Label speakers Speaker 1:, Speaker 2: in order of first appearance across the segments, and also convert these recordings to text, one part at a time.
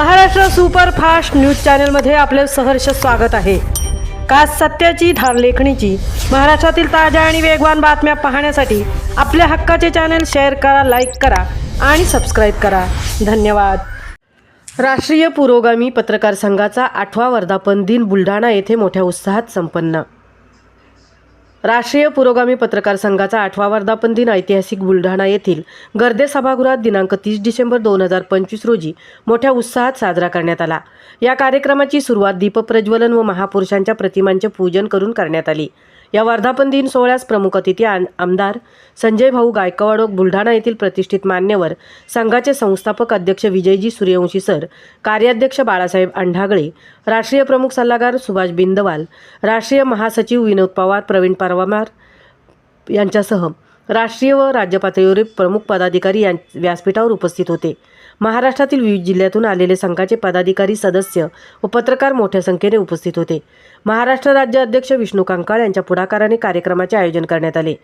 Speaker 1: Maharashtra superfast news चॅनलमध्ये आपले सहर्ष स्वागत आहे। का सत्याची धार लेखणीची महाराष्ट्रातील ताज्या आणि वेगवान बातम्या पाहण्यासाठी आपल्या हक्काचे चॅनल शेअर करा, लाईक करा आणि सबस्क्राईब करा। धन्यवाद। राष्ट्रीय पुरोगामी पत्रकार संघाचा 8वा वर्धापन दिन बुलढाणा येथे मोठ्या उत्साहात संपन्न। राष्ट्रीय पुरोगामी पत्रकार संघाचा 8वा वर्धापन दिन ऐतिहासिक बुलढाणा येथील गर्दे सभागृहात दिनांक 30 डिसेंबर 2025 रोजी मोठ्या उत्साहात साजरा करण्यात आला। या कार्यक्रमाची सुरुवात दीपप्रज्वलन व महापुरुषांच्या प्रतिमांचे पूजन करून करण्यात आली। या वर्धापन दिन सोहळ्यास प्रमुख अतिथी आमदार संजय भाऊ गायकवाड, बुलढाणा येथील प्रतिष्ठित मान्यवर, संघाचे संस्थापक अध्यक्ष विजयजी सूर्यवंशी सर, कार्याध्यक्ष बाळासाहेब अंढागळे, राष्ट्रीय प्रमुख सल्लागार सुभाष बिंदवाल, राष्ट्रीय महासचिव विनोद पवार, प्रवीण परवार यांच्यासह राष्ट्रीय व राज्य पातळीवरील प्रमुख पदाधिकारी व्यासपीठावर उपस्थित होते। महाराष्ट्रातील विविध जिल्ह्यातून आलेले संघाचे पदाधिकारी, सदस्य व पत्रकार मोठ्या संख्येने उपस्थित होते। महाराष्ट्र राज्य अध्यक्ष विष्णू कंकाळ यांच्या पुढाकाराने कार्यक्रमाचे आयोजन करण्यात आले।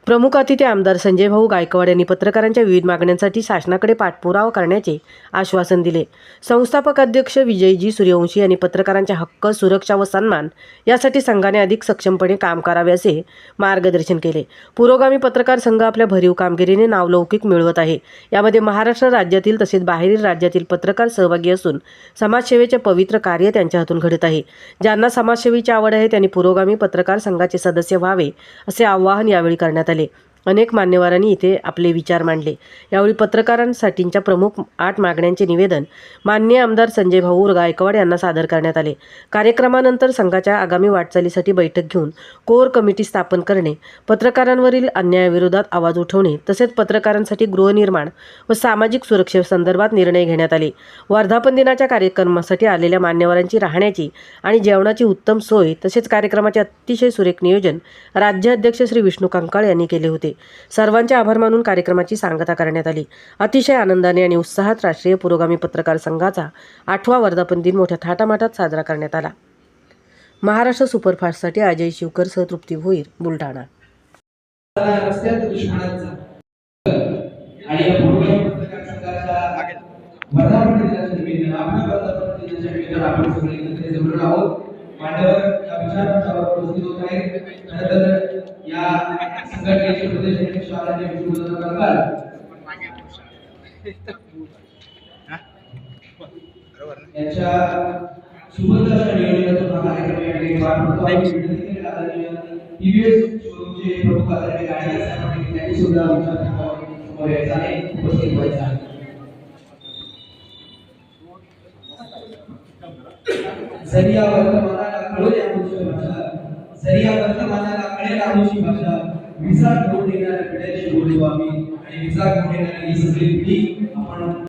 Speaker 1: प्रमुख अतिथी आमदार संजय भाऊ गायकवाड यांनी पत्रकारांच्या विविध मागण्यांसाठी शासनाकडे पाठपुरावा करण्याचे आश्वासन दिले। संस्थापक अध्यक्ष विजयजी सूर्यवंशी यांनी पत्रकारांचे हक्क, सुरक्षा व सन्मान यासाठी संघाने अधिक सक्षमपणे काम करावे असे मार्गदर्शन केले। पुरोगामी पत्रकार संघ आपल्या भरीव कामगिरीने नावलौकिक मिळवत आहे। यामध्ये महाराष्ट्र राज्यातील तसेच बाहेरील राज्यातील पत्रकार सहभागी असून समाजसेवेचे पवित्र कार्य त्यांच्या हातून घडत आहे। ज्यांना समाजसेवेची आवड आहे त्यांनी पुरोगामी पत्रकार संघाचे सदस्य व्हावे असे आवाहन यावेळी करण्यात आले। अनेक मान्यवरांनी इथे आपले विचार मांडले। यावेळी पत्रकारांसाठीच्या प्रमुख 8 मागण्यांचे निवेदन माननीय आमदार संजय भाऊ गायकवाड यांना सादर करण्यात आले। कार्यक्रमानंतर संघाच्या आगामी वाटचालीसाठी बैठक घेऊन कोर कमिटी स्थापन करणे, पत्रकारांवरील अन्यायाविरोधात आवाज उठवणे तसेच पत्रकारांसाठी गृहनिर्माण व सामाजिक सुरक्षेसंदर्भात निर्णय घेण्यात आले। वर्धापन दिनाच्या कार्यक्रमासाठी आलेल्या मान्यवरांची राहण्याची आणि जेवणाची उत्तम सोय तसेच कार्यक्रमाचे अतिशय सुरेख नियोजन राज्य अध्यक्ष श्री विष्णू कंकाळ यांनी केले होते। सर्वांचे आभार मानून कार्यक्रमाची सांगता करण्यात आली। अतिशय आनंदाने आणि उत्साहात राष्ट्रीय पुरोगामी पत्रकार संघाचा 8वा वर्धापन दिन मोठ्या थाटामाटात साजरा करण्यात आला। महाराष्ट्र सुपरफास्टसाठी अजय शिवकर सह तृप्ती भोईर, बुलढाणा।
Speaker 2: मान्यवर या विचारांवर उपस्थित होत आहेत। त्यानंतर या संघटनेचे प्रदेश अध्यक्ष आदरणीय विष्णू कंकाळ यांच्या सुबोध नियोजनातून हा कार्यक्रम या ठिकाणी पार पडतो आहे। आदरणीय टीव्हीएस शोरूमचे प्रमुख आदरणीय गाडी साहेबांनी त्यांनी सुद्धा समोर यायचं आहे, उपस्थित व्हायचं आहे। जरिया वर्तमानाला कळेल आमची भाषा, जरिया वर्तमानाला कळेल आमची भाषा, विचार घेऊन येणाऱ्या पिढ्याशी बोलू आम्ही आणि विचार घेऊन येणारी ही सगळी पिढी आपण